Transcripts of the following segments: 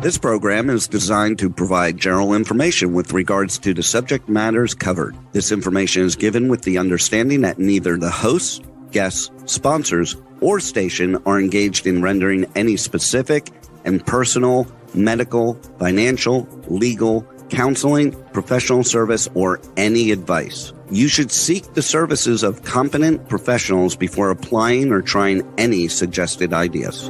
This program is designed to provide general information with regards to the subject matters covered. This information is given with the understanding that neither the hosts, guests, sponsors, or station are engaged in rendering any specific and personal, medical, financial, legal, counseling, professional service, or any advice. You should seek the services of competent professionals before applying or trying any suggested ideas.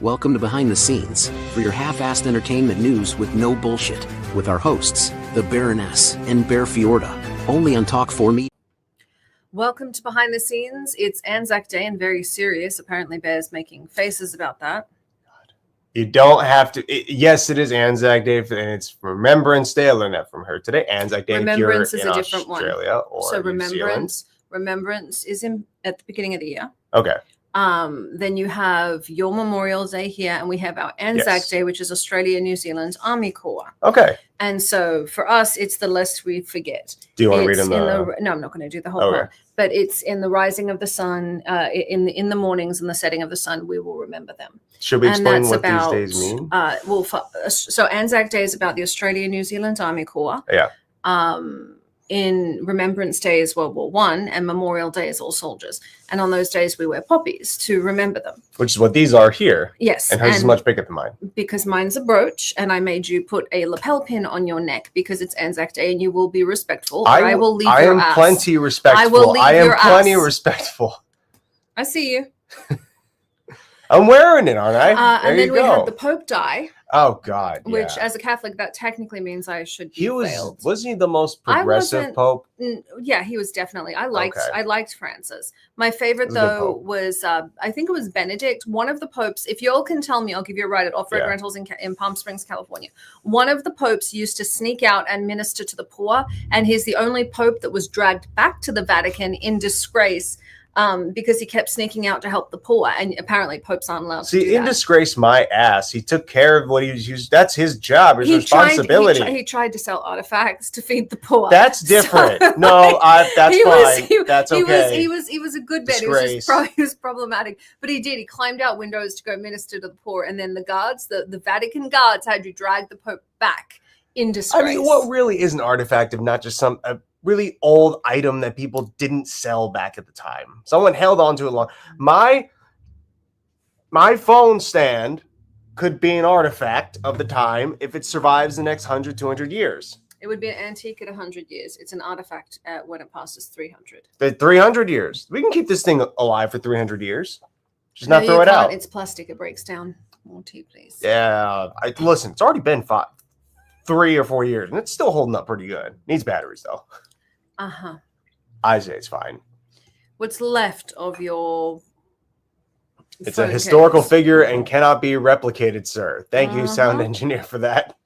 Welcome to Behind the Scenes, for your half-assed entertainment news with no bullshit, with our hosts, the Baroness and Bear Fiorda, only on Talk 4 Media. Welcome to Behind the Scenes. It's Anzac Day and very serious. Apparently Bear's making faces about that. You don't have to. Yes, it is Anzac Day, and it's Remembrance Day. I learned that from her today. Anzac Day. Remembrance is a different Australia one. So Remembrance is at the beginning of the year. Okay. Then you have your Memorial Day here, and we have our Anzac Day, which is Australia, New Zealand's Army Corps. Okay. And so for us, it's the lest we forget. Do you want to read them? No, I'm not going to do the whole one. But it's in the rising of the sun, in the mornings and the setting of the sun, we will remember them. Should we explain what these days mean? So Anzac Day is about the Australia, New Zealand Army Corps. Yeah. In Remembrance Day is World War I, and Memorial Day is all soldiers. And on those days, we wear poppies to remember them. Which is what these are here. Yes. And hers is much bigger than mine. Because mine's a brooch, and I made you put a lapel pin on your neck because it's Anzac Day, and you will be respectful. I will leave your ass. I am plenty respectful. I will leave your ass. Plenty respectful. I see you. I'm wearing it, aren't I? And then we had the Pope die. Oh God! Yeah. Which, as a Catholic, that technically means I should be failed. Wasn't he the most progressive Pope? Yeah, he was definitely. I liked Francis. My favorite though was I think it was Benedict. One of the popes. If you all can tell me, I'll give you a ride at Off-Road Rentals in Palm Springs, California. One of the popes used to sneak out and minister to the poor, and he's the only pope that was dragged back to the Vatican in disgrace. Because he kept sneaking out to help the poor, and apparently popes aren't allowed to do that. In disgrace, my ass. He took care of what he was used. That's his job, his responsibility. He tried to sell artifacts to feed the poor. That's different. That's fine. That's okay. He was a good man. He was problematic, but he did. He climbed out windows to go minister to the poor, and then the guards, the Vatican guards, had to drag the Pope back in disgrace. I mean, what really is an artifact if not just some really old item that people didn't sell back at the time? Someone held on to it long. My phone stand could be an artifact of the time if it survives the next 100, 200 years. It would be an antique at 100 years. It's an artifact when it passes 300. The 300 years. We can keep this thing alive for 300 years. Just not throw it out. It's plastic. It breaks down. More tea, please. Yeah. Listen, it's already been 3 or 4 years, and it's still holding up pretty good. Needs batteries, though. Uh-huh. I say it's fine. What's left of your... It's a historical figure and cannot be replicated, sir. Thank you, sound engineer, for that.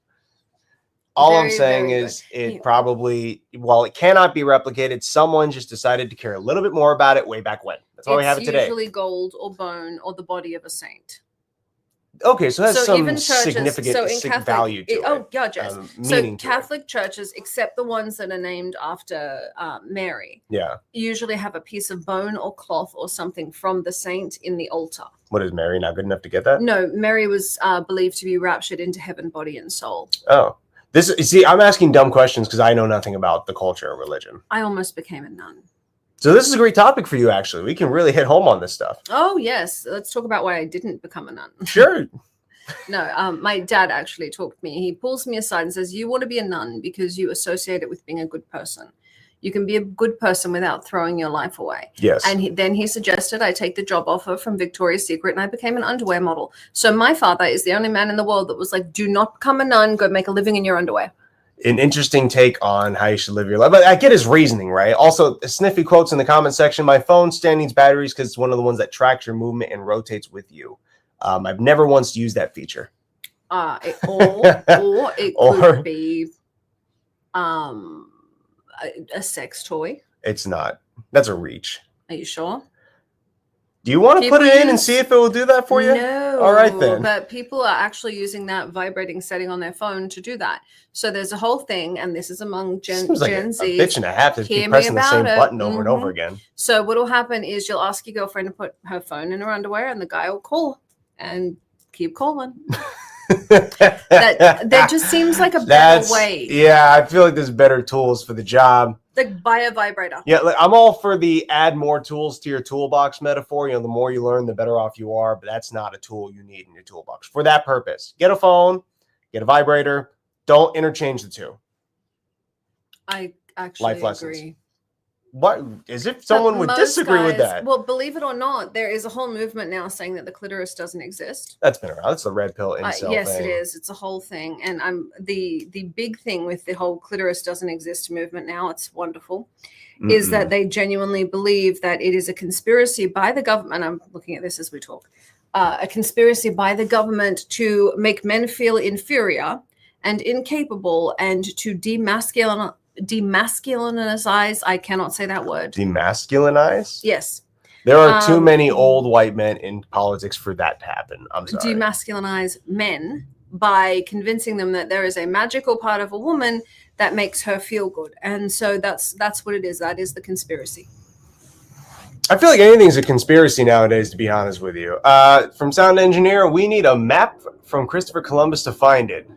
All I'm saying is it probably, while it cannot be replicated, someone just decided to care a little bit more about it way back when. That's why we have it today. It's usually gold or bone or the body of a saint. Okay, so that's some significant value to it. Oh, yeah, Jess. So Catholic churches, except the ones that are named after Mary, usually have a piece of bone or cloth or something from the saint in the altar. What, is Mary not good enough to get that? No, Mary was believed to be raptured into heaven, body and soul. Oh. I'm asking dumb questions because I know nothing about the culture or religion. I almost became a nun. So this is a great topic for you, actually. We can really hit home on this stuff. Oh, yes. Let's talk about why I didn't become a nun. Sure. No, my dad actually talked to me. He pulls me aside and says, you want to be a nun because you associate it with being a good person. You can be a good person without throwing your life away. Yes. And then he suggested I take the job offer from Victoria's Secret, and I became an underwear model. So my father is the only man in the world that was like, do not become a nun, go make a living in your underwear. An interesting take on how you should live your life. But I get his reasoning, right? Also, sniffy quotes in the comment section. My phone stand needs batteries because it's one of the ones that tracks your movement and rotates with you. I've never once used that feature. Or it could be a sex toy. It's not. That's a reach. Are you sure? Do you want to put it in and see if it will do that for you? No. All right, then. But people are actually using that vibrating setting on their phone to do that. So there's a whole thing, and this is among Gen Z. A bitch and a half to keep pressing the same button over and over again. So what will happen is you'll ask your girlfriend to put her phone in her underwear, and the guy will call and keep calling. that just seems like a better way. Yeah, I feel like there's better tools for the job. Like buy a vibrator. Yeah, like, I'm all for the add more tools to your toolbox metaphor. You know, the more you learn, the better off you are. But that's not a tool you need in your toolbox for that purpose. Get a phone, get a vibrator. Don't interchange the two. I actually Life lessons. agree. What, as if someone would disagree with that. Well, believe it or not, there is a whole movement now saying that the clitoris doesn't exist. That's been around. That's the red pill incel yes, thing. it is. It's a whole thing. And I'm the big thing with the whole clitoris doesn't exist movement now, it's wonderful, is that they genuinely believe that it is a conspiracy by the government. I'm looking at this as we talk. A conspiracy by the government to make men feel inferior and incapable and to demasculinize. I cannot say that word. Demasculinize? Yes. There are too many old white men in politics for that to happen. I'm sorry. Demasculinize men by convincing them that there is a magical part of a woman that makes her feel good. And so that's what it is. That is the conspiracy. I feel like anything's a conspiracy nowadays, to be honest with you. From Sound Engineer, we need a map from Christopher Columbus to find it.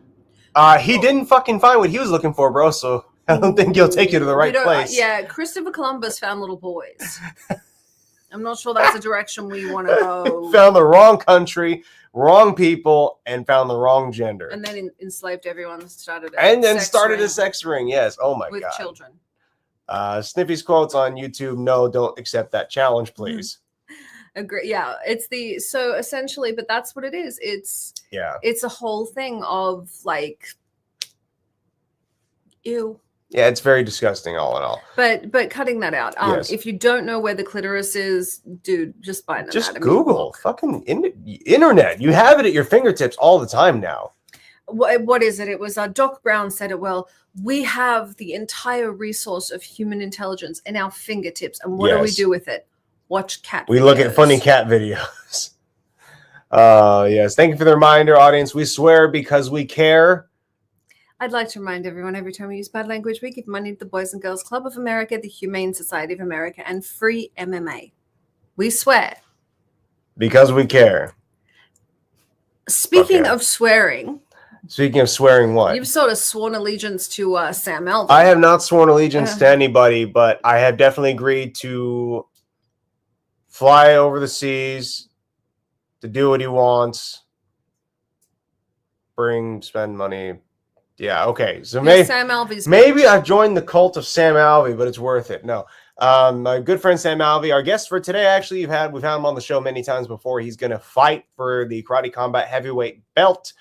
He didn't fucking find what he was looking for, bro, so I don't think he'll take you to the right place. Yeah, Christopher Columbus found little boys. I'm not sure that's the direction we want to go. Found the wrong country, wrong people, and found the wrong gender. And then enslaved everyone, started a sex ring, yes. Oh my God. With children. Sniffy's quotes on YouTube, no, don't accept that challenge, please. Agree. Yeah, so essentially, but that's what it is. It's a whole thing of like, ew. Yeah, it's very disgusting all in all. But cutting that out, yes. If you don't know where the clitoris is, dude, just buy an anatomy. Just Google, fucking internet. You have it at your fingertips all the time now. What is it? It was Doc Brown said it well. We have the entire resource of human intelligence in our fingertips, and what do we do with it? Watch cat. We look at funny cat videos. Yes. Thank you for the reminder, audience. We swear because we care. I'd like to remind everyone, every time we use bad language, we give money to the Boys and Girls Club of America, the Humane Society of America, and Free MMA. We swear. Because we care. Speaking of swearing. Speaking of swearing, what? You've sort of sworn allegiance to Sam Alvey. I have not sworn allegiance to anybody, but I have definitely agreed to fly over the seas, to do what he wants, spend money. Yeah, okay. So Sam Alvey's maybe I've joined the cult of Sam Alvey, but it's worth it. No. My good friend Sam Alvey, our guest for today, actually, we've had him on the show many times before. He's going to fight for the Karate Combat Heavyweight belt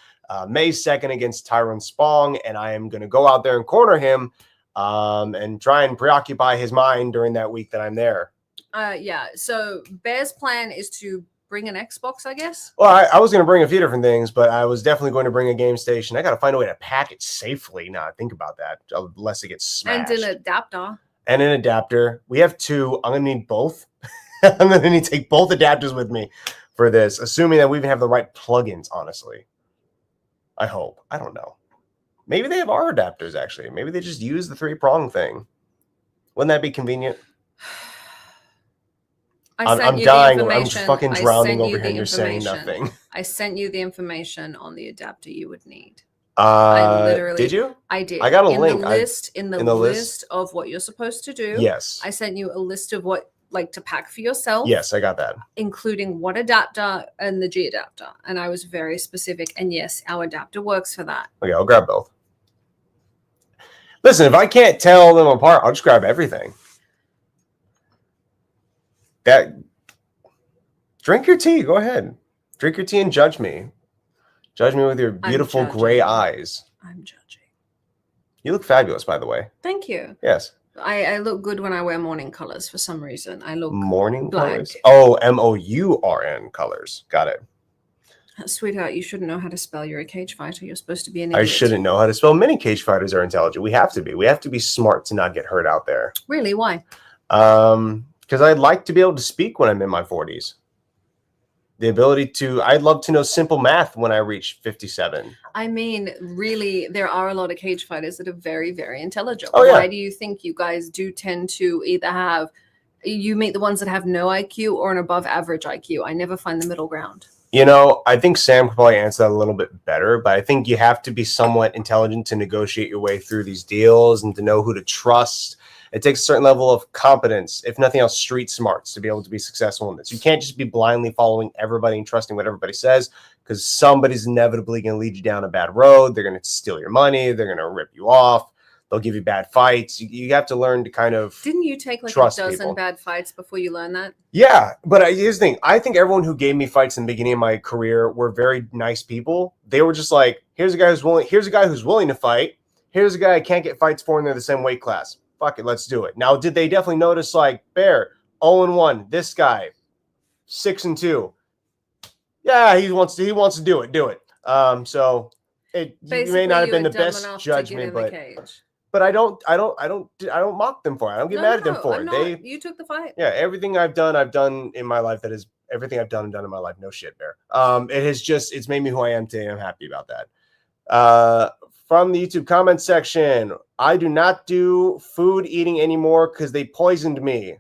May 2nd against Tyrone Spong, and I am going to go out there and corner him and try and preoccupy his mind during that week that I'm there. Yeah, so Bear's plan is to bring an Xbox, I guess? Well, I was going to bring a few different things, but I was definitely going to bring a game station. I got to find a way to pack it safely. Now I think about that, unless it gets smashed. And an adapter. We have two. I'm going to need both. I'm going to need to take both adapters with me for this, assuming that we even have the right plugins, honestly. I hope. I don't know. Maybe they have our adapters, actually. Maybe they just use the 3-prong thing. Wouldn't that be convenient? I'm dying. I'm fucking drowning over here and you're saying nothing. I sent you the information on the adapter you would need. Did you? I did. I got a link. In the list of what you're supposed to do. Yes. I sent you a list of what to pack for yourself. Yes, I got that. Including what adapter and the G adapter. And I was very specific. And yes, our adapter works for that. Okay, I'll grab both. Listen, if I can't tell them apart, I'll just grab everything. Drink your tea. Go ahead. Drink your tea and judge me. Judge me with your beautiful gray eyes. I'm judging. You look fabulous, by the way. Thank you. Yes. I look good when I wear morning colors for some reason. I look morning black. Colors? Oh, MOURN colors. Got it. Sweetheart, you shouldn't know how to spell. You're a cage fighter. You're supposed to be an idiot. I shouldn't know how to spell. Many cage fighters are intelligent. We have to be. We have to be smart to not get hurt out there. Really? Why? Because I'd like to be able to speak when I'm in my 40s. I'd love to know simple math when I reach 57. I mean, really, there are a lot of cage fighters that are very, very intelligent. Oh, yeah. Why do you think you guys do tend to you meet the ones that have no IQ or an above average IQ? I never find the middle ground. You know, I think Sam could probably answer that a little bit better, but I think you have to be somewhat intelligent to negotiate your way through these deals and to know who to trust. It takes a certain level of competence, if nothing else, street smarts, to be able to be successful in this. You can't just be blindly following everybody and trusting what everybody says, because somebody's inevitably going to lead you down a bad road. They're going to steal your money. They're going to rip you off. They'll give you bad fights. You have to learn to kind of Didn't you take like a dozen people. bad fights before you learn that? Yeah, but here's the thing. I think everyone who gave me fights in the beginning of my career were very nice people. They were just like, here's a guy who's willing. Here's a guy who's willing to fight. Here's a guy I can't get fights for, and they're the same weight class. Fuck it, let's do it. Now, did they definitely notice like Bear 0-1? This guy 6-2. Yeah, he wants to do it. So it may not have been the best judgment, but I don't mock them for it. I don't get mad at them for it. You took the fight. Yeah, everything I've done in my life. That is everything I've done in my life. No shit, Bear. It's made me who I am today. I'm happy about that. From the YouTube comment section, I do not do food eating anymore because they poisoned me.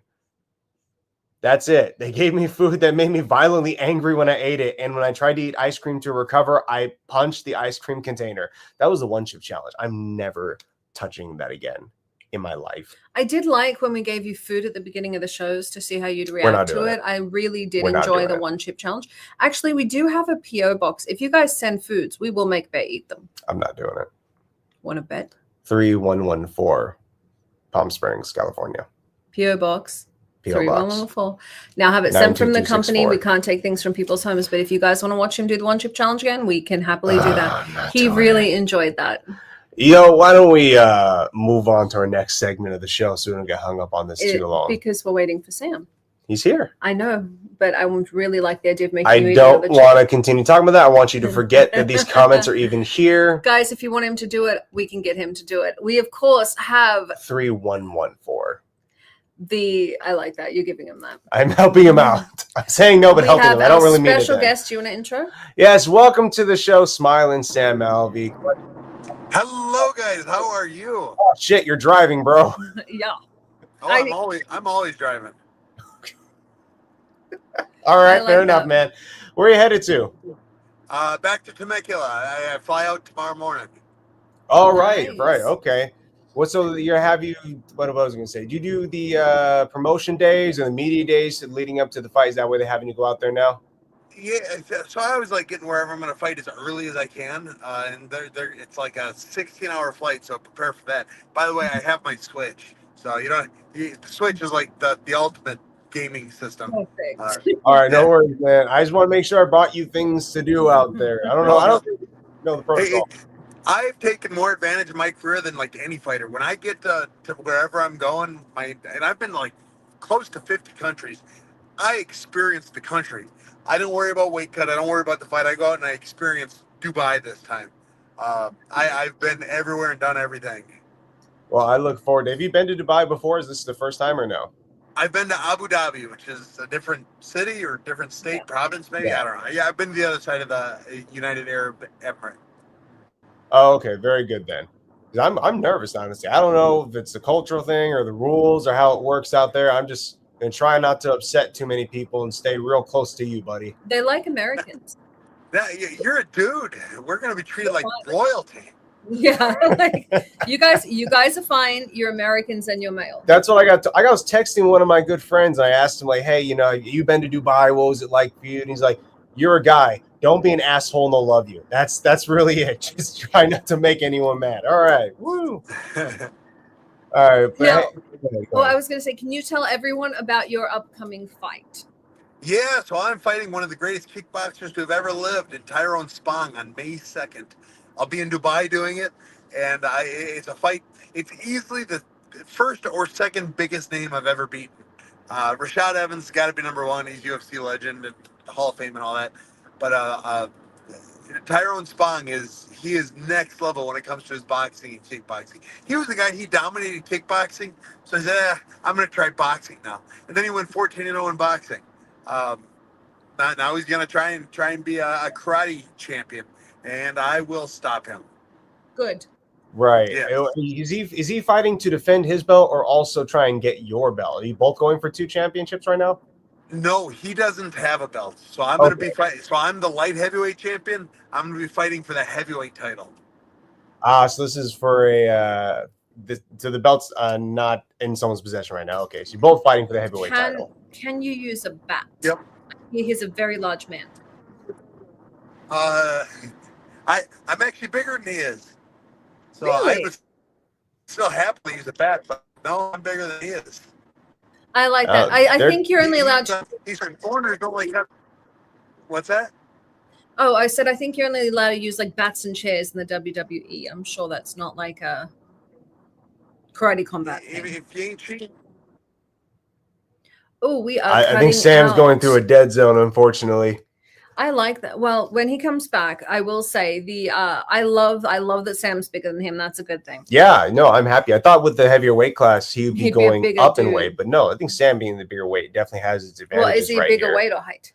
That's it. They gave me food that made me violently angry when I ate it. And when I tried to eat ice cream to recover, I punched the ice cream container. That was the one chip challenge. I'm never touching that again in my life. I did like when we gave you food at the beginning of the shows to see how you'd react to it. I really did enjoy the one chip challenge. Actually, we do have a PO box. If you guys send foods, we will make Bear eat them. I'm not doing it. Want to bet? 3114 Palm Springs, California. PO box. 3114. Now have it sent from the company. We can't take things from people's homes, but if you guys want to watch him do the one chip challenge again, we can happily do that. He really enjoyed that. Yo, why don't we move on to our next segment of the show so we don't get hung up on this too long? Because we're waiting for Sam. He's here. I know, but I would really like the idea of making I don't want to continue talking about that. I want you to forget that these comments are even here. Guys, if you want him to do it, we can get him to do it. We, of course, have 3114. I like that. You're giving him that. I'm helping him out. I'm saying no, but helping him. I don't really mean it. Special guest, do you want to intro? Yes, welcome to the show, Smiling Sam Alvey. Hello, guys. How are you? Oh, shit, you're driving, bro. Yeah. Oh, I'm always driving. All right, fair enough, man. Where are you headed to? Back to Temecula. I fly out tomorrow morning. All right, right, okay. What was I was going to say? Do you do the promotion days or the media days leading up to the fight? Is that where they're having you go out there now? Yeah, so I always like getting wherever I'm going to fight as early as I can, and it's like a 16-hour flight, so prepare for that. By the way, I have my Switch, so the Switch is like the ultimate gaming system. All right, no worries, man. I just want to make sure I brought you things to do out there. I don't know the protocol. I've taken more advantage of my career than like any fighter. When I get to wherever I'm going, and I've been like close to 50 countries, I experience the country. I don't worry about weight cut. I don't worry about the fight. I go out and I experience Dubai this time. I've been everywhere and done everything. Well, I look forward to it. Have you been to Dubai before? Is this the first time or no? I've been to Abu Dhabi, which is a different city or different state, province, maybe. Yeah. I don't know. Yeah, I've been to the other side of the United Arab Emirates. Oh, okay. Very good then. I'm nervous, honestly. I don't know if it's the cultural thing or the rules or how it works out there. I'm just going to try not to upset too many people and stay real close to you, buddy. They like Americans. You're a dude. We're going to be treated like royalty. Yeah, like you guys are fine. You're Americans and you're male. That's what I got. I was texting one of my good friends. And I asked him like, "Hey, you've been to Dubai. What was it like for you?" And he's like, "You're a guy. Don't be an asshole and they'll love you. That's really it. Just try not to make anyone mad." All right, woo. All right. I was gonna say, can you tell everyone about your upcoming fight? Yeah, so I'm fighting one of the greatest kickboxers to have ever lived in Tyrone Spong on May 2nd. I'll be in Dubai doing it, and it's a fight. It's easily the first or second biggest name I've ever beaten. Rashad Evans has got to be number one. He's UFC legend and Hall of Fame and all that. But Tyrone Spong is next level when it comes to his boxing and kickboxing. He was the guy, he dominated kickboxing, so I said, I'm going to try boxing now. And then he went 14-0 in boxing. Now he's going to try and be a karate champion. And I will stop him. Good. Right. Yeah. Is he fighting to defend his belt or also try and get your belt? Are you both going for 2 championships right now? No, he doesn't have a belt. So I'm going to be fighting. So I'm the light heavyweight champion. I'm going to be fighting for the heavyweight title. So this is for a so the belt's not in someone's possession right now. Okay, so you're both fighting for the heavyweight title. Can you use a bat? Yep. He's a very large man. I'm actually bigger than he is. So really? I would still happily use a bat, but no, I'm bigger than he is. I like that. I think you're only allowed to. These foreigners don't like that. What's that? Oh, I said I think you're only allowed to use like bats and chairs in the WWE. I'm sure that's not like a karate combat thing. If you ain't cheating. Oh, we are. I think Sam's going through a dead zone, unfortunately. I like that. Well, when he comes back, I will say I love that Sam's bigger than him. That's a good thing. Yeah, no, I'm happy. I thought with the heavier weight class he'd be going up in weight, but no, I think Sam being the bigger weight definitely has its advantages. Well, is he bigger weight or height?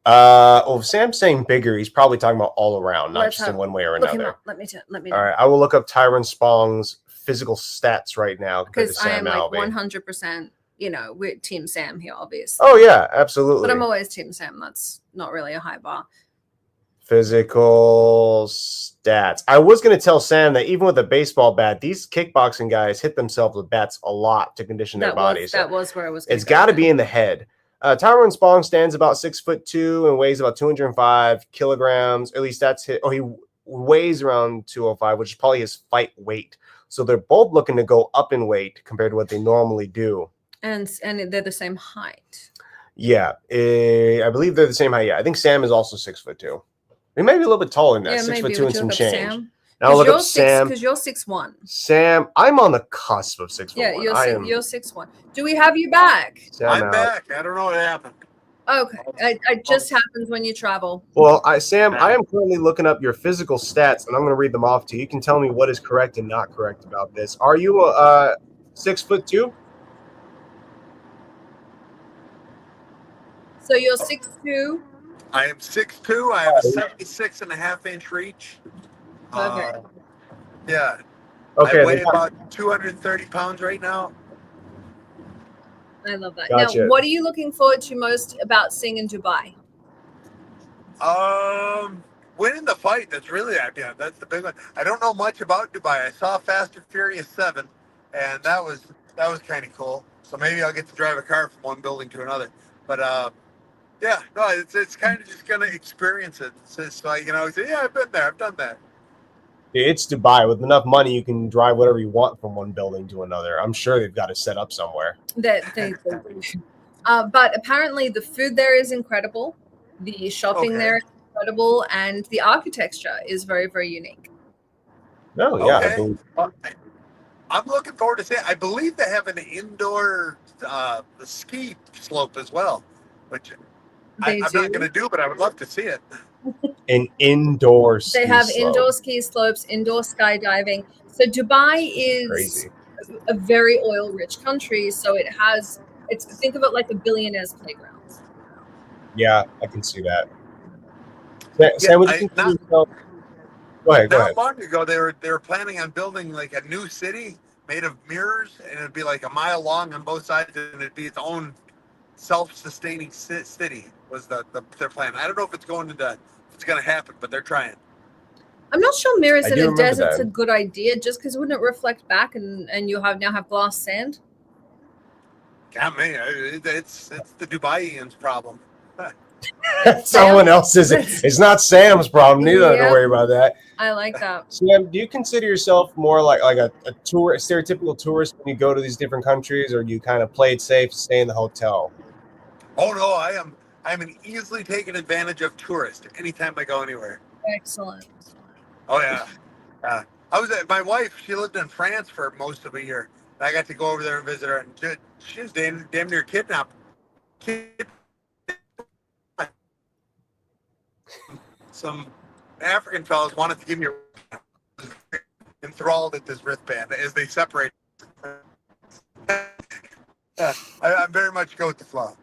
Well, if Sam's saying bigger, he's probably talking about all around, not just in one way or another. Let me know. All right, I will look up Tyrone Spong's physical stats right now because I am like 100%. We're Team Sam here, obviously. Oh yeah, absolutely. But I'm always Team Sam. That's not really a high bar. Physical stats. I was going to tell Sam that even with a baseball bat, these kickboxing guys hit themselves with bats a lot to condition their bodies. That was where I was. It's got to be in the head. Tyrone Spong stands about 6'2" and weighs about 205 kilograms. At least that's his. Oh, he weighs around 205, which is probably his fight weight. So they're both looking to go up in weight compared to what they normally do. And they're the same height. Yeah, I believe they're the same height. Yeah, I think Sam is also 6'2". He may be a little bit taller than that, 6'2" and some change. Now look up Sam. Because you're 6'1". Sam, I'm on the cusp of 6'1". Yeah, you're 6'1". Do we have you back? I'm back. I don't know what happened. Okay, it just happens when you travel. Well, Sam, I am currently looking up your physical stats, and I'm going to read them off to you. You can tell me what is correct and not correct about this. Are you 6'2"? So you're 6'2". I am 6'2". I have a 76.5-inch reach. Perfect. Yeah. Okay. I weigh about 230 pounds right now. I love that. Gotcha. Now, what are you looking forward to most about seeing in Dubai? Winning the fight. That's the big one. I don't know much about Dubai. I saw Fast and Furious 7, and that was kind of cool. So maybe I'll get to drive a car from one building to another. But yeah, no, it's kind of just gonna experience it. So say, yeah, I've been there, I've done that. It's Dubai. With enough money, you can drive whatever you want from one building to another. I'm sure they've got it set up somewhere. But apparently the food there is incredible. The shopping there is incredible, and the architecture is very, very unique. Oh yeah. Okay. I'm looking forward to seeing. I believe they have an indoor ski slope as well, which I'm not going to do, but I would love to see it. An indoor ski They have slope. Indoor ski slopes, indoor skydiving. So Dubai is a very oil-rich country, so think of it like a billionaire's playground. Yeah, I can see that. Sam, Go ahead. Not long ago, they were planning on building like a new city made of mirrors, and it'd be like a mile long on both sides, and it'd be its own self-sustaining city. Was their plan? I don't know if it's going to happen, but they're trying. I'm not sure mirrors in a desert's a good idea, just because wouldn't it reflect back and you now have glass sand? Got me. It's the Dubaians' problem. Someone else's. It's not Sam's problem. Neither. Don't worry about that. I like that. Sam, do you consider yourself more like a stereotypical tourist when you go to these different countries, or do you kind of play it safe, stay in the hotel? Oh no, I am an easily taken advantage of tourist anytime I go anywhere. Excellent. Oh yeah. My wife. She lived in France for most of a year. And I got to go over there and visit her, and she was damn near kidnapped. Some African fellows wanted to give me enthralled at this wristband as they separate. I very much go with the flow.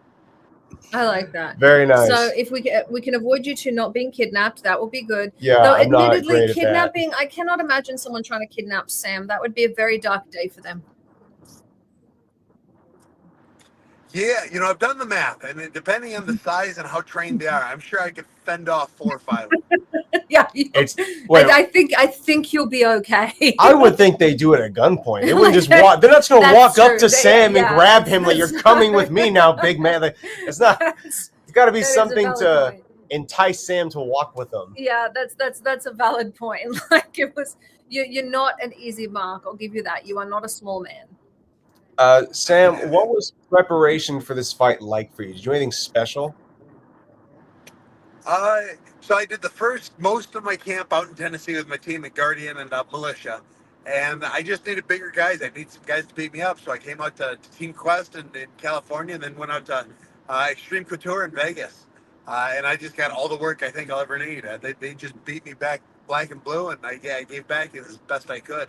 I like that. Very nice. So if we can avoid you two not being kidnapped, that would be good. Yeah, though I'm not admittedly, great at kidnapping, I cannot imagine someone trying to kidnap Sam. That would be a very dark day for them. Yeah, I've done the math, and depending on the size and how trained they are, I'm sure I could fend off 4 or 5. Yeah, it's. Wait, I think you'll be okay. I would think they do it at gunpoint. They wouldn't just walk. They're not just going to walk up to Sam and grab him like, "You're coming with me now, big man." Like, it's not. It's got to be something to entice Sam to walk with them. Yeah, that's a valid point. Like, it was, you're not an easy mark. I'll give you that. You are not a small man. Sam, what was preparation for this fight like for you? Did you do anything special? So I did most of my camp out in Tennessee with my team at Guardian and Militia, and I just needed bigger guys. I need some guys to beat me up, so I came out to Team Quest in California, and then went out to Extreme Couture in Vegas, and I just got all the work I think I'll ever need. They just beat me back black and blue, and I gave back as best I could.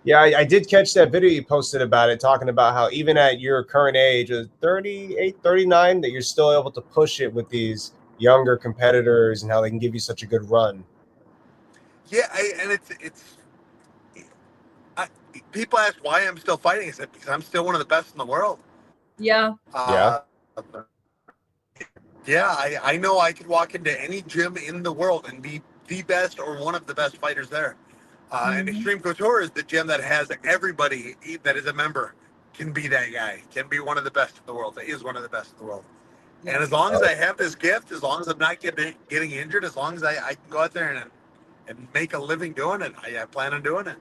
Yeah, I did catch that video you posted about it, talking about how even at your current age of 38, 39, that you're still able to push it with these younger competitors and how they can give you such a good run. Yeah, people ask why I'm still fighting. I said, because I'm still one of the best in the world. Yeah. Yeah, I know I could walk into any gym in the world and be the best or one of the best fighters there. And Extreme Couture is the gym that has everybody that is a member can be that guy, can be one of the best in the world, that is one of the best in the world. And as long as I have this gift, as long as I'm not getting injured, as long as I can go out there and make a living doing it, I plan on doing it.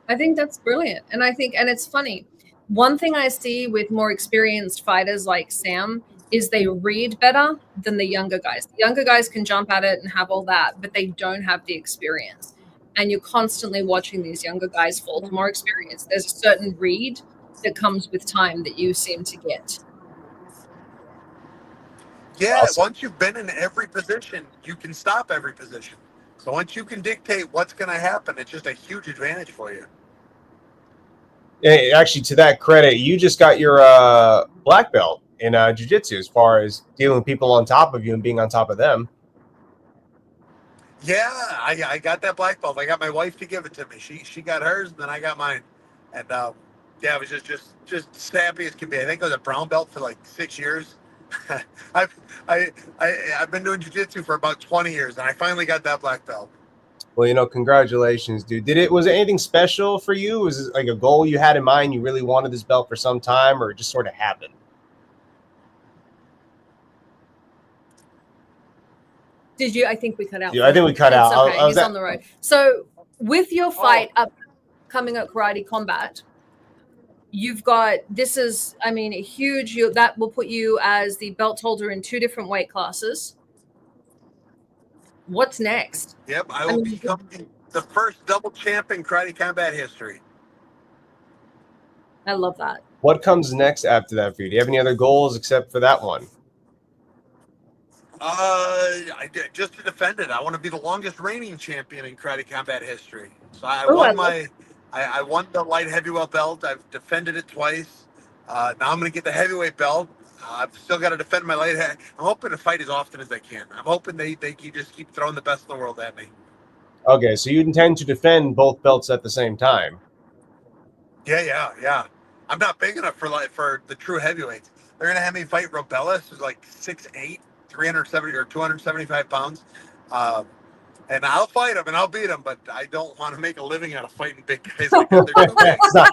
I think that's brilliant. And it's funny. One thing I see with more experienced fighters like Sam is they read better than the younger guys. The younger guys can jump at it and have all that, but they don't have the experience. And you're constantly watching these younger guys fall to more experience. There's a certain read that comes with time that you seem to get. Yeah, once you've been in every position, you can stop every position. So once you can dictate what's going to happen, it's just a huge advantage for you. Yeah, actually, to that credit, you just got your black belt in jiu-jitsu as far as dealing with people on top of you and being on top of them. Yeah, I got that black belt. I got my wife to give it to me. She got hers, and then I got mine. And yeah, it was just happy as can be. I think I was a brown belt for like 6 years. I've been doing jiu-jitsu for about 20 years, and I finally got that black belt. Well, congratulations, dude. Was it anything special for you? Was it like a goal you had in mind? You really wanted this belt for some time, or it just sort of happened? Did you? I think we cut out. Yeah, I think we cut out. Okay. He's on the road. So with your fight coming at Karate Combat, you've got, this is, I mean, a huge, that will put you as the belt holder in 2 different weight classes. What's next? Yep, I will become the first double champ in Karate Combat history. I love that. What comes next after that for you? Do you have any other goals except for that one? Just to defend it. I want to be the longest reigning champion in Karate Combat history. So I won the light heavyweight belt. I've defended it twice. Now I'm going to get the heavyweight belt. I've still got to defend my light heavy. I'm hoping to fight as often as I can. I'm hoping they just keep throwing the best in the world at me. Okay, so you intend to defend both belts at the same time? Yeah. I'm not big enough for the true heavyweights. They're going to have me fight Robellis, who's like 6'8", 370 or 275 pounds. And I'll fight him and I'll beat him, but I don't want to make a living out of fighting big guys like that.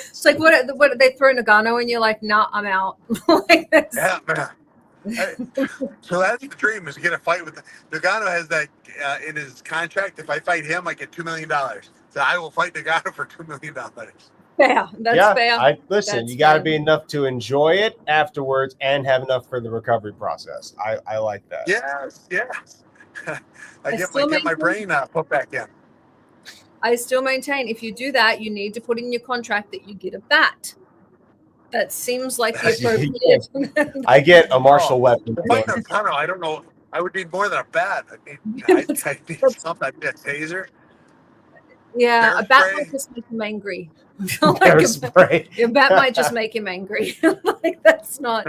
It's like, what they throw Nagano and you're like, nah, I'm out. Like this. Yeah, man. So that's the dream, is to get a fight with Nagano. Has that in his contract. If I fight him, I get $2 million. So I will fight Nagano for $2 million. Fair. That's fair. Listen, you got to be enough to enjoy it afterwards and have enough for the recovery process. I like that. Yes. I get my brain put back in. I still maintain, if you do that, you need to put in your contract that you get a bat. That seems like the appropriate. I get a martial weapon. I don't know. I would need more than a bat. I need something. I'd get a taser. Yeah, a bat might just make him angry. A bat might just make him angry. Like, that's not.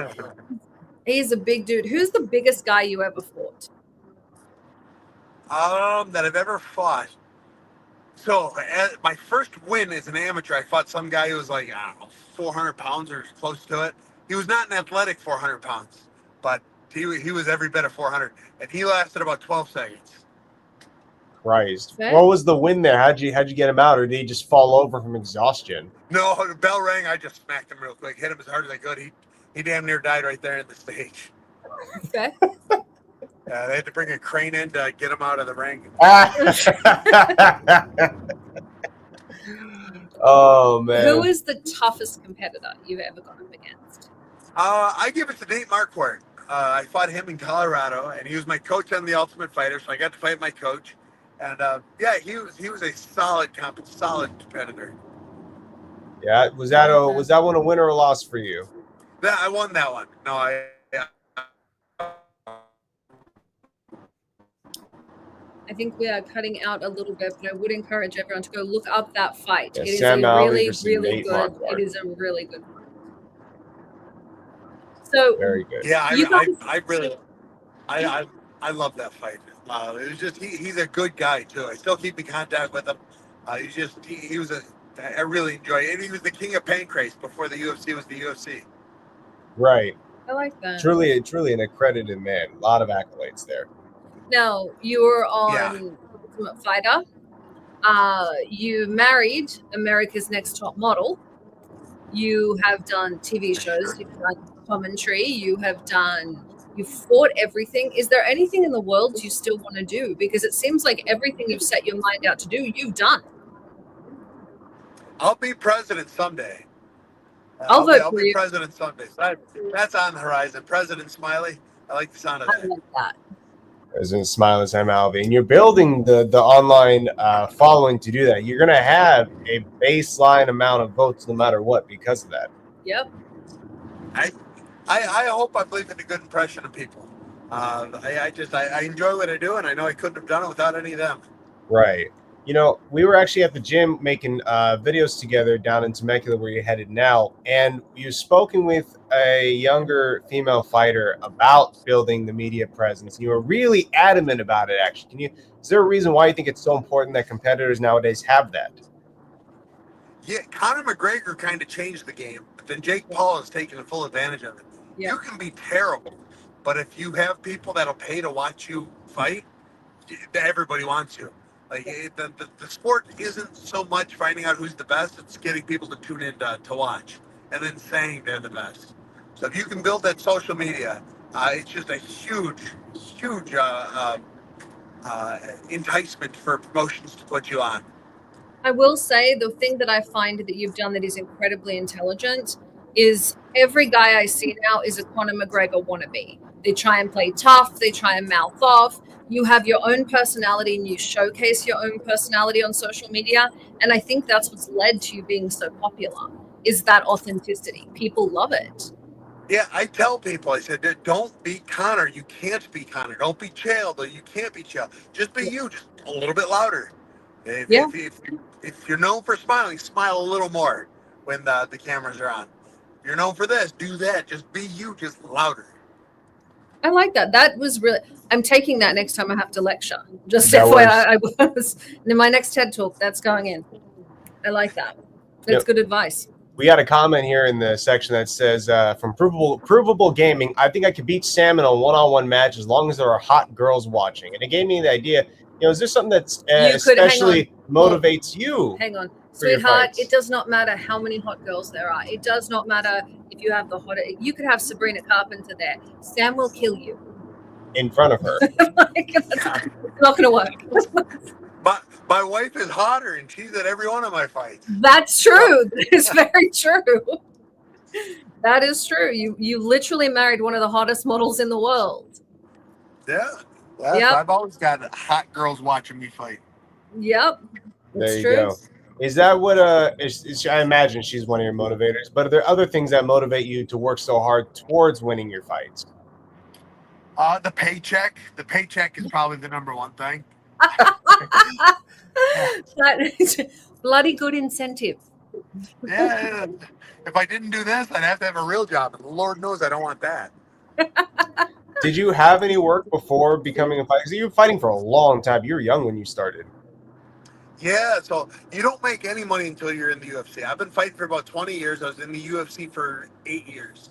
He's a big dude. Who's the biggest guy you ever fought? That I've ever fought. So my first win as an amateur, I fought some guy who was like, I don't know, 400 pounds or close to it. He was not an athletic 400 pounds, but he was every bit of 400, and he lasted about 12 seconds. Christ. What was the win there? How'd you get him out, or did he just fall over from exhaustion? No, the bell rang. I just smacked him real quick, hit him as hard as I could. He damn near died right there in the stage. Okay. They had to bring a crane in to get him out of the ring. Oh, man. Who is the toughest competitor you've ever gone up against? I give it to Nate Marquardt. I fought him in Colorado, and he was my coach on The Ultimate Fighter, so I got to fight my coach. And yeah, he was a solid competitor. Yeah, was that one a win or a loss for you? Yeah, I won that one. No, I think we are cutting out a little bit, but I would encourage everyone to go look up that fight. Yeah, it is Sam a Alvey really, versus really Nate good. Marquardt. It is a really good fight. So very good. Yeah, I love that fight. It was just he's a good guy too. I still keep in contact with him. He was I really enjoy it. And he was the king of pancrase before the UFC was the UFC. Right. I like that. Truly an accredited man. A lot of accolades there. Now, you were on Ultimate Fighter. You married America's Next Top Model. You have done TV shows. You've done commentary. You've fought everything. Is there anything in the world you still want to do? Because it seems like everything you've set your mind out to do, you've done. I'll be president someday. I'll be president someday. So that's on the horizon. President Smiley. I like the sound of that. I like that. President Smiley, Sam Alvey, and you're building the online following to do that. You're going to have a baseline amount of votes no matter what because of that. Yep. I hope I'm leaving a good impression of people. I enjoy what I do, and I know I couldn't have done it without any of them. Right. You know, we were actually at the gym making videos together down in Temecula where you're headed now, and you've spoken with a younger female fighter about building the media presence. You were really adamant about it, actually. Is there a reason why you think it's so important that competitors nowadays have that? Yeah, Conor McGregor kind of changed the game, but then Jake Paul has taken full advantage of it. Yeah. You can be terrible, but if you have people that'll pay to watch you fight, everybody wants you. Like the sport isn't so much finding out who's the best; it's getting people to tune in to watch, and then saying they're the best. So if you can build that social media, it's just a huge enticement for promotions to put you on. I will say the thing that I find that you've done that is incredibly intelligent is every guy I see now is a Conor McGregor wannabe. They try and play tough. They try and mouth off. You have your own personality and you showcase your own personality on social media. And I think that's what's led to you being so popular is that authenticity. People love it. Yeah, I tell people, I said, don't be Conor. You can't be Conor. Don't be Chael. You can't be Chael. Just be you, just a little bit louder. If you're known for smiling, smile a little more when the cameras are on. If you're known for this, do that. Just be you, just louder. I like that. That was really, I'm taking that next time I have to lecture. Just FYI, I was in my next TED talk. That's going in. I like that. That's good advice. We had a comment here in the section that says, from Provable Gaming, I think I could beat Sam in a one-on-one match as long as there are hot girls watching. And it gave me the idea, is there something that especially motivates you? Hang on. Sweetheart, it does not matter how many hot girls there are. It does not matter if you have the hotter. You could have Sabrina Carpenter there. Sam will kill you. In front of her. It's not going to work. My wife is hotter, and she's at every one of my fights. That's true. That is very true. That is true. You literally married one of the hottest models in the world. Yeah. I've always got hot girls watching me fight. Yep. There you go. Is that what I imagine she's one of your motivators, but are there other things that motivate you to work so hard towards winning your fights? The paycheck. The paycheck is probably the number one thing. That is bloody good incentive. Yeah. If I didn't do this, I'd have to have a real job. And Lord knows I don't want that. Did you have any work before becoming a fighter? Because you were fighting for a long time. You were young when you started. Yeah, so you don't make any money until you're in the UFC. I've been fighting for about 20 years. I was in the UFC for 8 years.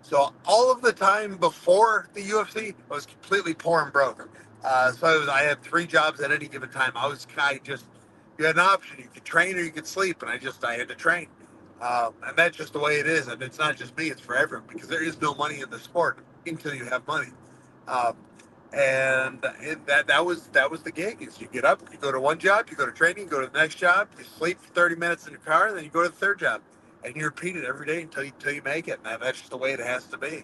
So all of the time before the UFC, I was completely poor and broke. I had 3 jobs at any given time. You had an option. You could train or you could sleep, and I had to train. And that's just the way it is. And it's not just me; it's for everyone because there is no money in the sport until you have money. Um, that was the gig. Is you get up, you go to one job, you go to training, you go to the next job, you sleep for 30 minutes in your car, and then you go to the third job, and you repeat it every day until you make it. And that's just the way it has to be.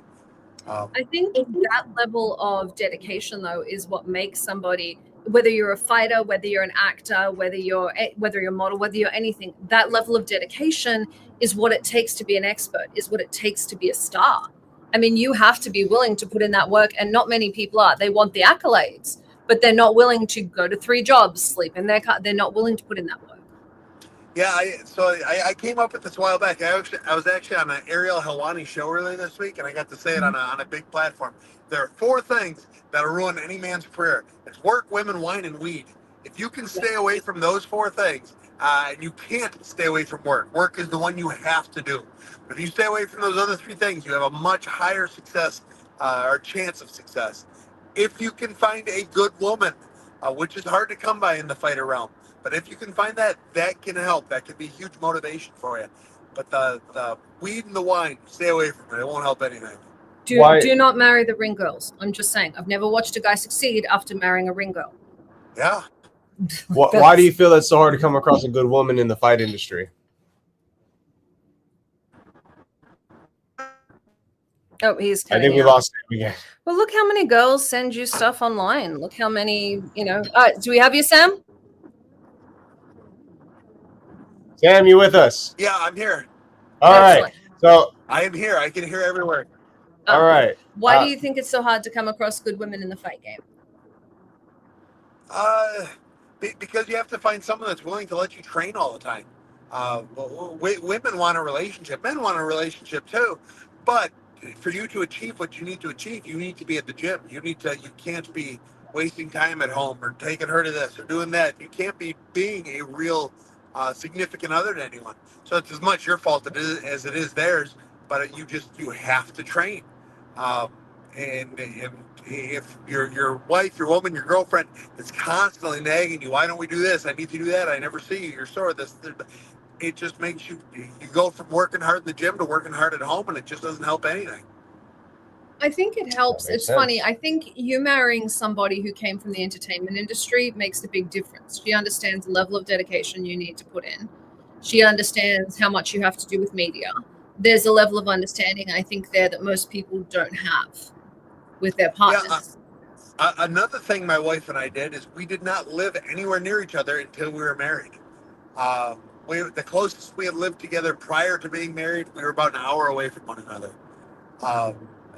I think that level of dedication, though, is what makes somebody, whether you're a fighter, whether you're an actor, whether you're a model, whether you're anything, that level of dedication is what it takes to be an expert, is what it takes to be a star. I mean, you have to be willing to put in that work, and not many people are. They want the accolades, but they're not willing to go to 3 jobs, sleep in their car. They're not willing to put in that work. Yeah, I came up with this a while back. I was actually on an Ariel Helwani show earlier this week, and I got to say it on a big platform. There are 4 things that'll ruin any man's career. It's work, women, wine, and weed. If you can stay away from those 4 things, and you can't stay away from work. Work is the one you have to do. But if you stay away from those other 3 things, you have a much higher success or chance of success. If you can find a good woman, which is hard to come by in the fighter realm. But if you can find that can help. That can be a huge motivation for you. But the weed and the wine, stay away from it. It won't help anything. Do not marry the ring girls. I'm just saying. I've never watched a guy succeed after marrying a ring girl. Yeah. Why do you feel it's so hard to come across a good woman in the fight industry? Oh, he's. I think we lost him again. Well, look how many girls send you stuff online. Look how many, do we have you, Sam? Sam, you with us? Yeah, I'm here. All right. So I am here. I can hear everywhere. All right. Why do you think it's so hard to come across good women in the fight game? Because you have to find someone that's willing to let you train all the time. Women want a relationship. Men want a relationship too. But for you to achieve what you need to achieve, you need to be at the gym. You can't be wasting time at home or taking her to this or doing that. You can't be being a real significant other to anyone. So it's as much your fault as it is theirs. But you have to train. And if your wife, your woman, your girlfriend is constantly nagging you, why don't we do this? I need to do that. I never see you. You're sore. It just makes you go from working hard in the gym to working hard at home, and it just doesn't help anything. I think it helps. It's funny. I think you marrying somebody who came from the entertainment industry makes a big difference. She understands the level of dedication you need to put in. She understands how much you have to do with media. There's a level of understanding, I think, there that most people don't have with their partners. Another thing my wife and I did is we did not live anywhere near each other until we were married. The closest we had lived together prior to being married, we were about an hour away from one another.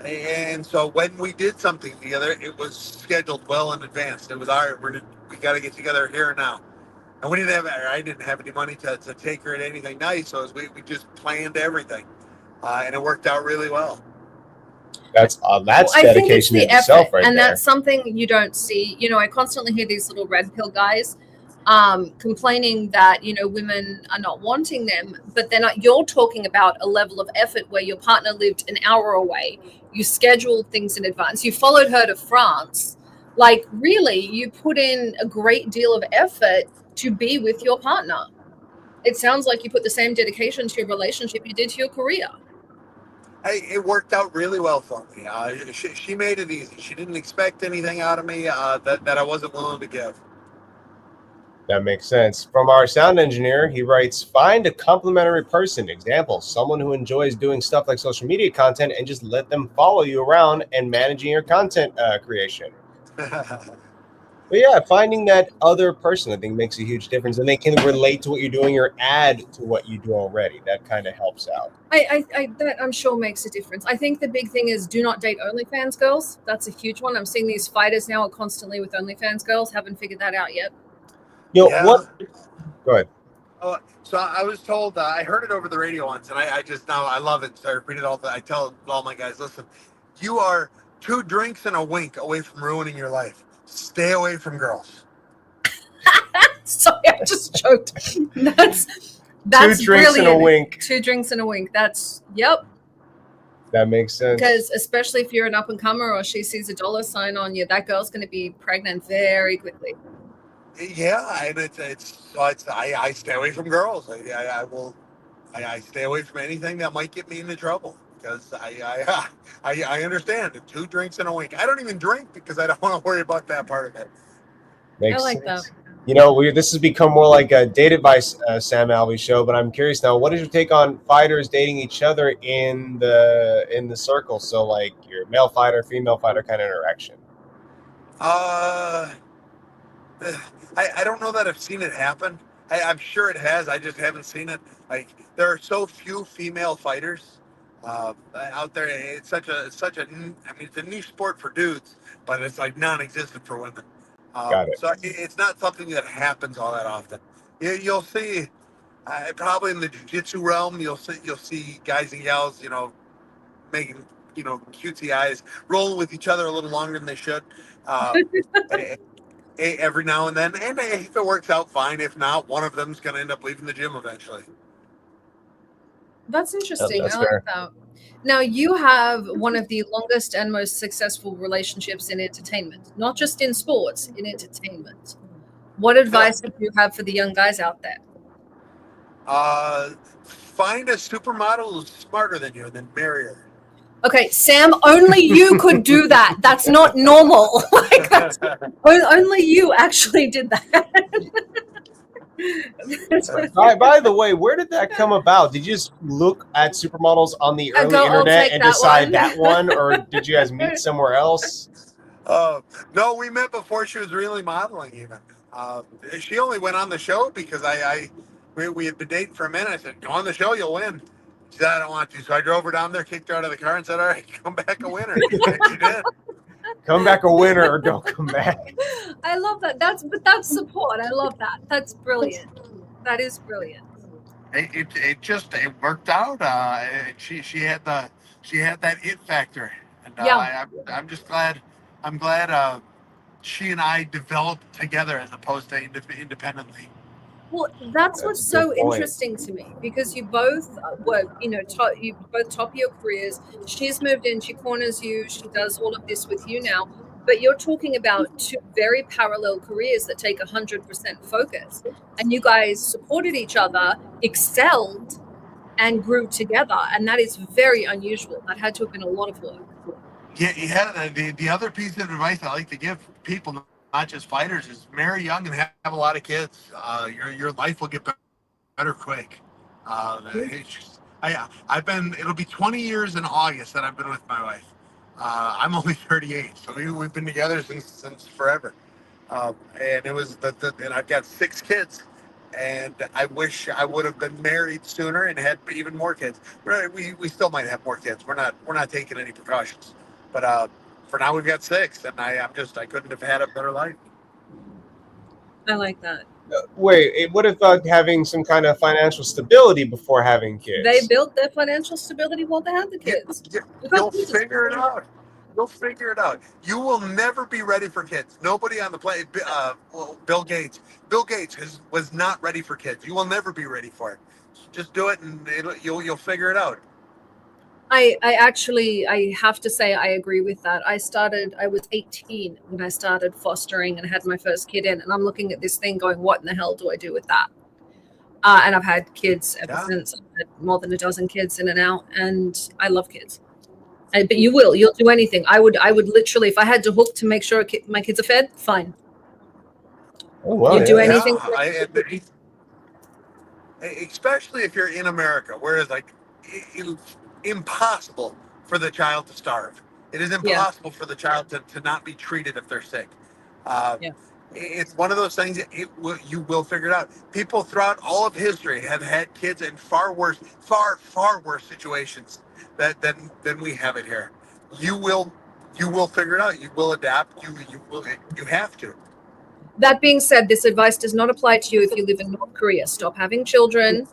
And so when we did something together, it was scheduled well in advance. It was we got to get together here and now. And I didn't have any money to take her to anything nice, so we just planned everything, and it worked out really well. That's dedication in itself, right there. And that's something you don't see. I constantly hear these little red pill guys complaining that women are not wanting them, but you're talking about a level of effort where your partner lived an hour away. You scheduled things in advance. You followed her to France. Like, really, you put in a great deal of effort to be with your partner. It sounds like you put the same dedication to your relationship you did to your career. It worked out really well for me. She made it easy. She didn't expect anything out of me that I wasn't willing to give. That makes sense. From our sound engineer, he writes, find a complementary person. Example, someone who enjoys doing stuff like social media content and just let them follow you around and managing your content creation. But yeah, finding that other person, I think, makes a huge difference, and they can relate to what you're doing or add to what you do already. That kind of helps out. That I'm sure makes a difference. I think the big thing is do not date OnlyFans girls. That's a huge one. I'm seeing these fighters now are constantly with OnlyFans girls. Haven't figured that out yet. What? Go ahead. So I was told, I heard it over the radio once, and I love it. So I repeat it all. I tell all my guys, listen, you are 2 drinks and a wink away from ruining your life. Stay away from girls. Sorry, I just choked. That's 2 drinks brilliant. and a wink. 2 drinks and a wink. That's, yep. That makes sense. Because especially if you're an up and comer or she sees a dollar sign on you, that girl's going to be pregnant very quickly. Yeah, and I stay away from girls. I stay away from anything that might get me into trouble, because I understand 2 drinks and a wink. I don't even drink because I don't want to worry about that part of it. Makes I like sense. that. You know, this has become more like a dated by Sam Alvey show, but I'm curious now, what is your take on fighters dating each other in the circle? So like your male fighter, female fighter kind of interaction. I don't know that I've seen it happen. I'm sure it has. I just haven't seen it. Like, there are so few female fighters out there. It's such a I mean, it's a niche sport for dudes, but it's like non-existent for women. Got it. So it's not something that happens all that often. You'll see, probably in the jiu-jitsu realm, you'll see guys and gals, making, cutesy eyes, rolling with each other a little longer than they should. Every now and then, and if it works out, fine. If not, one of them's going to end up leaving the gym eventually. That's interesting. That's I like fair. that. Now, you have one of the longest and most successful relationships in entertainment, not just in sports, in entertainment. What advice would you have for the young guys out there? Find a supermodel who's smarter than you and then marry her. Okay, Sam, only you could do that. That's not normal. Only you actually did that. By the way, where did that come about? Did you just look at supermodels on the early internet and decide that one, or did you guys meet somewhere else? No, we met before she was really modeling even. She only went on the show because we had been dating for a minute. I said, go on the show, you'll win. She said, I don't want to. So I drove her down there, kicked her out of the car, and said, all right, come back a winner. And she did. Come back a winner or don't come back. I love that. That's support. I love that. That's brilliant. That is brilliant. It worked out. She had that it factor, and I'm just glad. I'm glad she and I developed together as opposed to independently. Well, that's what's so interesting to me, because you both you both top of your careers. She's moved in, she corners you, she does all of this with you now, but you're talking about 2 very parallel careers that take 100% focus, and you guys supported each other, excelled, and grew together, and that is very unusual. That had to have been a lot of work. Yeah. The other piece of advice I like to give people, not just fighters, is marry young and have a lot of kids. Your life will get better quick. It'll be 20 years in August that I've been with my wife. I'm only 38, so we've been together since forever. And it was and I've got 6 kids, and I wish I would have been married sooner and had even more kids. We still might have more kids. We're not taking any precautions, but for now we've got 6, and I couldn't have had a better life. I like that. Wait, what about having some kind of financial stability before having kids? They built their financial stability while they had the kids. You'll figure it out. You'll figure it out. You will never be ready for kids. Nobody on the planet. Bill Gates. Bill Gates was not ready for kids. You will never be ready for it. Just do it, and you'll figure it out. I have to say I agree with that. I was 18 when I started fostering and had my first kid in, and I'm looking at this thing going, what in the hell do I do with that? And I've had kids ever since. I've had more than a dozen kids in and out, and I love kids. But you'll do anything. I would literally, if I had to hook to make sure my kids are fed, fine. Oh, wow, you do anything. Especially if you're in America, whereas it's impossible for the child to starve. It is impossible for the child to not be treated if they're sick. It's one of those things that you will figure it out. People throughout all of history have had kids in far worse situations than we have it here. You will figure it out. You will adapt. You have to. That being said, this advice does not apply to you if you live in North Korea. Stop having children.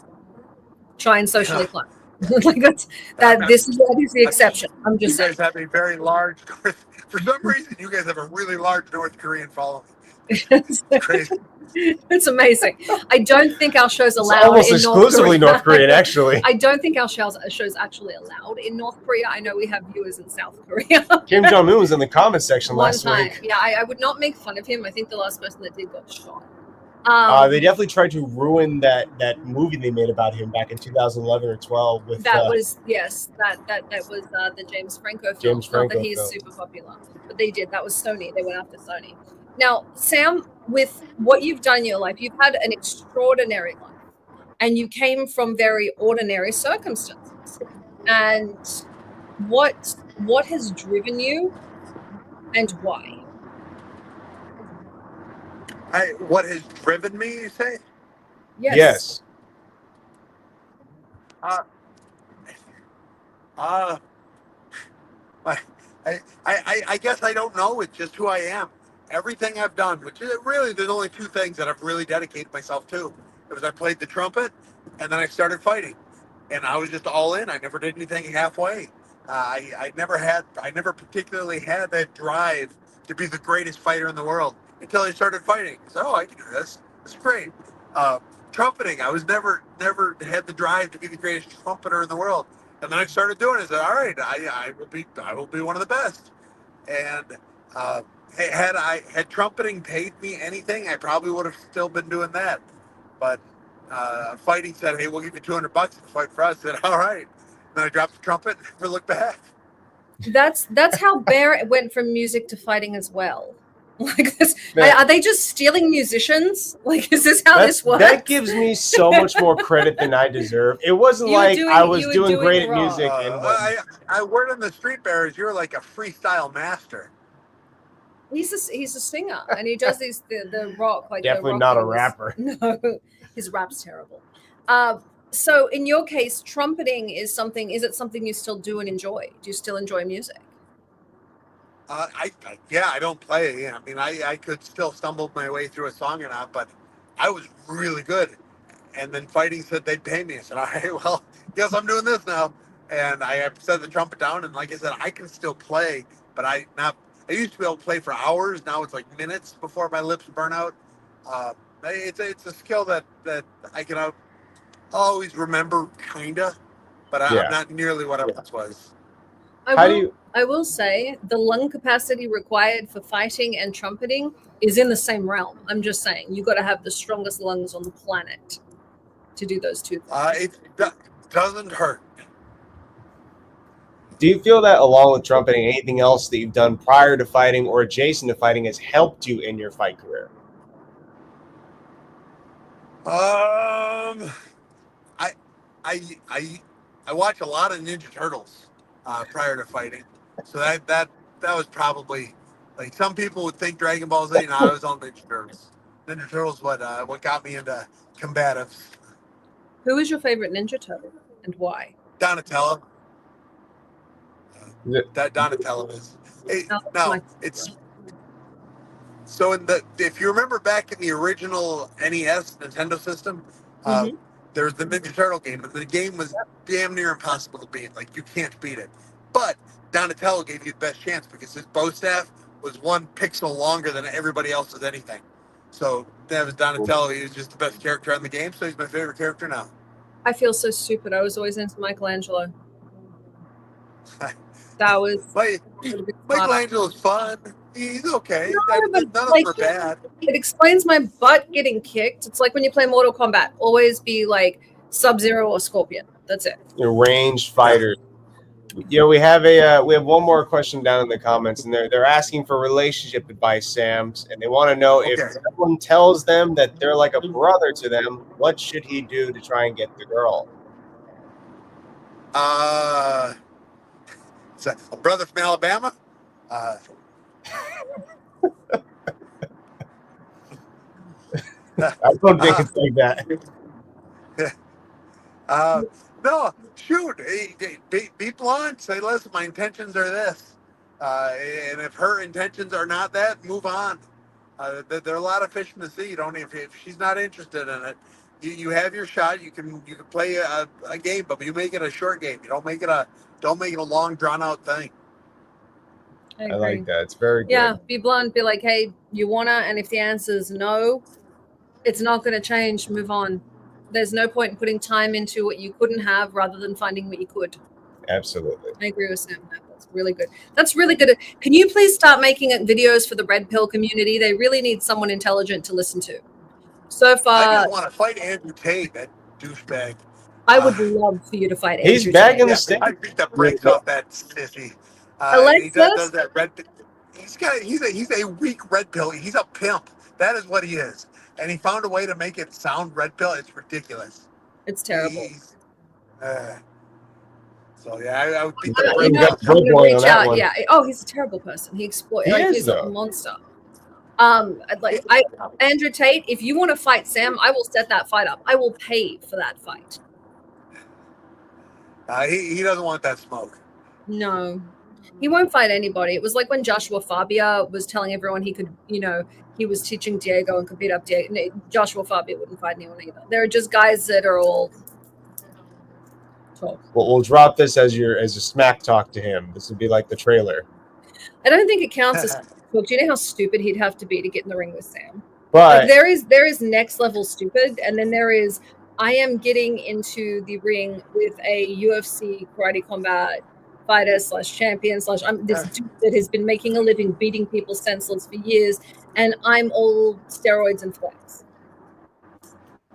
Try and socially climb. This is the exception. I'm just saying. You guys have a very large for some reason you guys have a really large North Korean following. It's crazy. It's amazing. I don't think our show's allowed. It's almost exclusively North Korean, actually. I don't think our show's actually allowed in North Korea. I know we have viewers in South Korea. Kim Jong-un was in the comment section last week. Yeah, I would not make fun of him. I think the last person that did got shot. They definitely tried to ruin that movie they made about him back in 2011 or 12. With that was the James Franco film. Not that he's super popular, but they did. That was Sony. They went after Sony. Now, Sam, with what you've done in your life, you've had an extraordinary life, and you came from very ordinary circumstances. And what has driven you, and why? What has driven me, you say? Yes. I guess I don't know. It's just who I am. Everything I've done, which is really, there's only two things that I've really dedicated myself to. It was I played the trumpet, and then I started fighting, and I was just all in. I never did anything halfway. I never particularly had that drive to be the greatest fighter in the world until I started fighting. So, I can do this. It's great. Trumpeting, I was never had the drive to be the greatest trumpeter in the world. And then I started doing it. I said, all right, I will be one of the best. And had trumpeting paid me anything, I probably would have still been doing that. But fighting said, hey, we'll give you $200 to fight for us. I said, all right. Then I dropped the trumpet and never looked back. That's how Bear went from music to fighting as well. Like this, are they just stealing musicians? Like, is this how this works? That gives me so much more credit than I deserve. It wasn't I was doing great at music. I word on the street bearers, you're like a freestyle master. He's a singer, and he does the rock like definitely not a rapper. No, his rap's terrible. So in your case, trumpeting is something. Is it something you still do and enjoy? Do you still enjoy music? I don't play. I mean, I could still stumble my way through a song or not, but I was really good. And then fighting said they'd pay me. I said, all right, well, guess I'm doing this now. And I set the trumpet down. And like I said, I can still play, but I used to be able to play for hours. Now it's like minutes before my lips burn out. It's a skill that I can always remember, kinda, but I'm not nearly what I once was. I will say the lung capacity required for fighting and trumpeting is in the same realm. I'm just saying, you got to have the strongest lungs on the planet to do those two things. It doesn't hurt. Do you feel that along with trumpeting, anything else that you've done prior to fighting or adjacent to fighting has helped you in your fight career? I watch a lot of Ninja Turtles prior to fighting. So that was probably, like, some people would think Dragon Ball Z. No, I was on Ninja Turtles. Ninja Turtles what got me into combatives. Who is your favorite Ninja Turtle and why? Donatello. That Donatello is. It's so if you remember back in the original NES Nintendo system, there was the Ninja Turtle game, and the game was damn near impossible to beat. Like, you can't beat it. But Donatello gave you the best chance because his bow staff was 1 pixel longer than everybody else's anything. So that was Donatello. He was just the best character in the game, so he's my favorite character now. I feel so stupid. I was always into Michelangelo. That was Michelangelo's fun. He's okay. None of them are bad. It explains my butt getting kicked. It's like when you play Mortal Kombat. Always be like Sub-Zero or Scorpion. That's it. Ranged fighters. We have one more question down in the comments, and they're asking for relationship advice, Sam, and they want to know if someone tells them that they're like a brother to them, what should he do to try and get the girl? Is that a brother from Alabama? I don't think it's like that. No, shoot. Be blunt. Say, listen, my intentions are this. And if her intentions are not that, move on. There are a lot of fish in the sea. You don't, if she's not interested in it, you have your shot. You can play a game, but you make it a short game. You don't make it a long, drawn out thing. I like that. It's very good. Yeah, be blunt. Be like, hey, you wanna? And if the answer is no, it's not going to change. Move on. There's no point in putting time into what you couldn't have rather than finding what you could. Absolutely. I agree with Sam. That's really good. That's really good. Can you please start making videos for the red pill community? They really need someone intelligent to listen to. So far, I didn't want to fight Andrew Tate, that douchebag. I would love for you to fight Andrew He's back Tate. in the state. I beat the brakes off that sissy. Alexis? He does that red. He's a weak red pill. He's a pimp. That is what he is. And he found a way to make it sound red pill. It's ridiculous. It's terrible. So yeah, I would beat the brakes off. I'm going to reach out. Yeah. Oh, he's a terrible person. He exploits. He's a monster. Andrew Tate, if you want to fight Sam, I will set that fight up. I will pay for that fight. He doesn't want that smoke. No, he won't fight anybody. It was like when Joshua Fabia was telling everyone he could, he was teaching Diego and could beat up Diego. No, Joshua Fabia wouldn't fight anyone either. There are just guys that are all talk. Well, we'll drop this as a smack talk to him. This would be like the trailer. I don't think it counts as talk. Do you know how stupid he'd have to be to get in the ring with Sam? But there is next level stupid, and then there is I am getting into the ring with a UFC karate combat fighter / champion / this dude that has been making a living beating people senseless for years, and I'm all steroids and flex.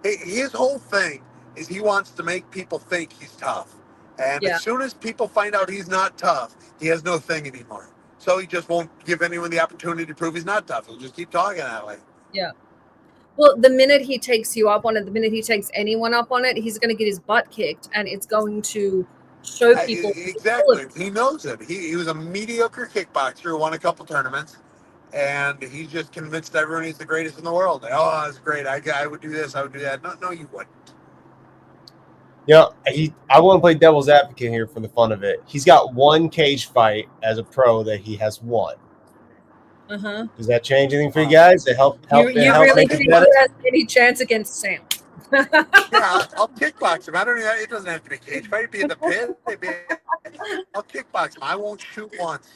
His whole thing is he wants to make people think he's tough, and as soon as people find out he's not tough, he has no thing anymore. So he just won't give anyone the opportunity to prove he's not tough. He'll just keep talking that way. Yeah. Well, the minute he takes you up on it, the minute he takes anyone up on it, he's going to get his butt kicked, and it's going to show people. Exactly. He knows it. He was a mediocre kickboxer who won a couple tournaments, and he's just convinced everyone he's the greatest in the world. Oh, that's great. I would do this. I would do that. No, you wouldn't. I want to play devil's advocate here for the fun of it. He's got one cage fight as a pro that he has won. Does that change anything for you guys? To help you really think he has any chance against Sam? Yeah, I'll kickbox him. It doesn't have to be a cage fight. It'd be in the pit. I'll kickbox him. I won't shoot once.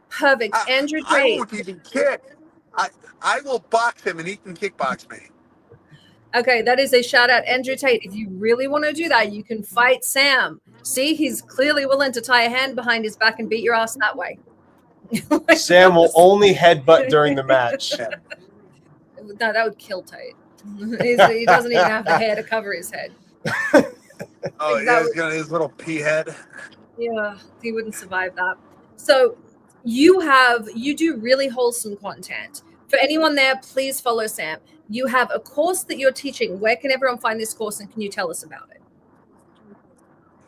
Perfect. Andrew Tate. I won't even kick. I will box him and he can kickbox me. Okay, that is a shout out, Andrew Tate. If you really want to do that, you can fight Sam. See, he's clearly willing to tie a hand behind his back and beat your ass that way. Sam will only headbutt during the match. No, that would kill Tate. He doesn't even have the hair to cover his head. Oh, yeah, his little pea head. Yeah, he wouldn't survive that. So you do really wholesome content. For anyone there, please follow Sam. You have a course that you're teaching. Where can everyone find this course, and can you tell us about it?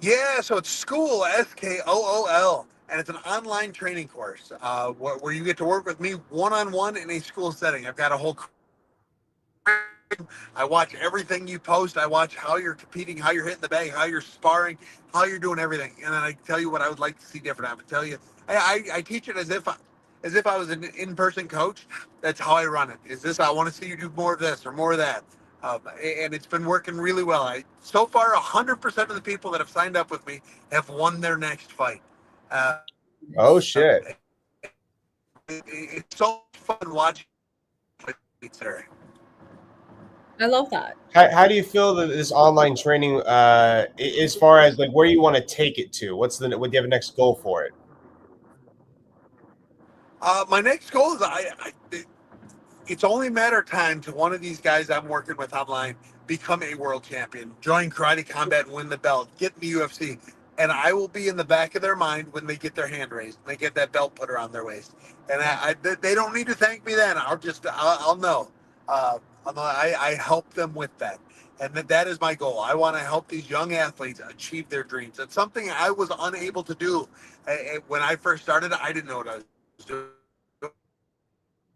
Yeah, so it's School, SKOOL, and it's an online training course where you get to work with me one-on-one in a school setting. I've got a whole. I watch everything you post. I watch how you're competing, how you're hitting the bag, how you're sparring, how you're doing everything, and then I tell you what I would like to see different. I would tell you, I teach it as if I was an in-person coach. That's how I run it. I want to see you do more of this or more of that. And it's been working really well. So far, 100% of the people that have signed up with me have won their next fight. Oh, shit. It's so fun watching. I love that. How do you feel that this online training, as far as like where you want to take it to? What do you have a next goal for it? My next goal is it's only a matter of time to one of these guys I'm working with online become a world champion, join Karate Combat and win the belt, get in the UFC, and I will be in the back of their mind when they get their hand raised, and they get that belt put around their waist. And they don't need to thank me then. I'll know. I help them with that. And that is my goal. I want to help these young athletes achieve their dreams. It's something I was unable to do. When I first started, I didn't know what I was doing.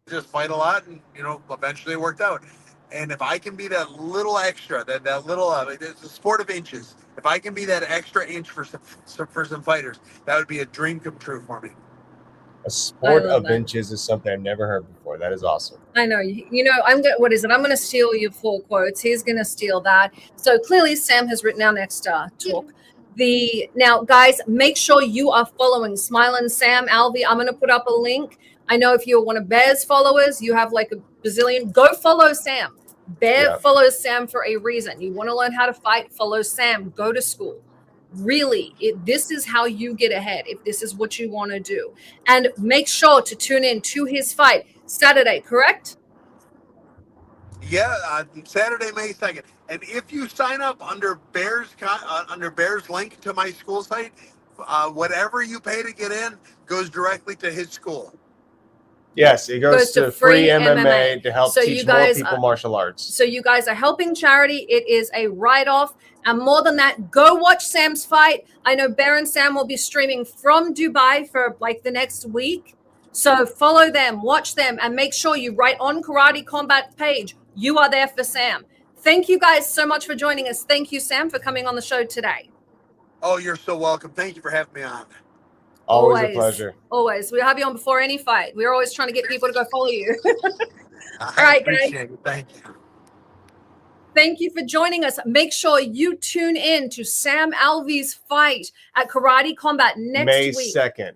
Just fight a lot, and eventually it worked out. And if I can be that little extra, that little, it's a sport of inches. If I can be that extra inch for some fighters, that would be a dream come true for me. A sport of inches is something I've never heard before. That is awesome. I know. I'm going to steal your 4 quotes. He's going to steal that. So clearly, Sam has written our next talk. Now, guys, make sure you are following Smile and Sam Alvey. I'm going to put up a link. I know if you're one of Bear's followers, you have like a bazillion. Go follow Sam. Bear follows Sam for a reason. You want to learn how to fight? Follow Sam. Go to school. Really, this is how you get ahead if this is what you want to do. And make sure to tune in to his fight Saturday, correct? Yeah, Saturday, May 2nd. And if you sign up under Bear's link to my school site, whatever you pay to get in goes directly to his school. Yes, it goes to free MMA to help teach more people martial arts. So you guys are helping charity. It is a write-off. And more than that, go watch Sam's fight. I know Bear and Sam will be streaming from Dubai for like the next week. So follow them, watch them, and make sure you write on Karate Combat page. You are there for Sam. Thank you guys so much for joining us. Thank you, Sam, for coming on the show today. Oh, you're so welcome. Thank you for having me on. Always a pleasure. Always. We'll have you on before any fight. We're always trying to get people to go follow you. All right, guys. It. Thank you. Thank you for joining us. Make sure you tune in to Sam Alvey's fight at Karate Combat next week.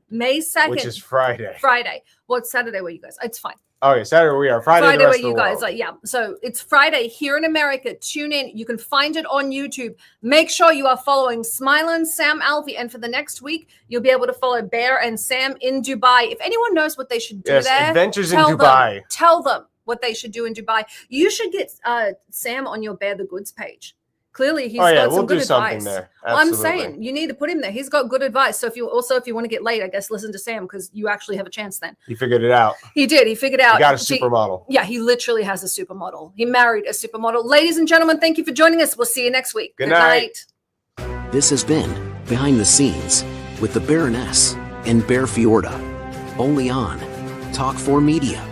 May 2nd. Which is Friday. Well, it's Saturday where you guys. It's fine. Oh, yeah, Saturday we are. Friday the rest where you guys are. Yeah. So it's Friday here in America. Tune in. You can find it on YouTube. Make sure you are following Smile and Sam Alvey. And for the next week, you'll be able to follow Bear and Sam in Dubai. If anyone knows what they should do there, Adventures in Dubai. Tell them what they should do in Dubai. You should get Sam on your Bear the Goods page. Clearly, he's got some good advice. There. I'm saying you need to put him there. He's got good advice. So if you want to get laid, I guess listen to Sam because you actually have a chance then. He figured it out. He did. He figured out. He got a supermodel. Yeah, he literally has a supermodel. He married a supermodel. Ladies and gentlemen, thank you for joining us. We'll see you next week. Good night. This has been Behind the Scenes with the Baroness and Bear Fiorda. Only on Talk 4 Media.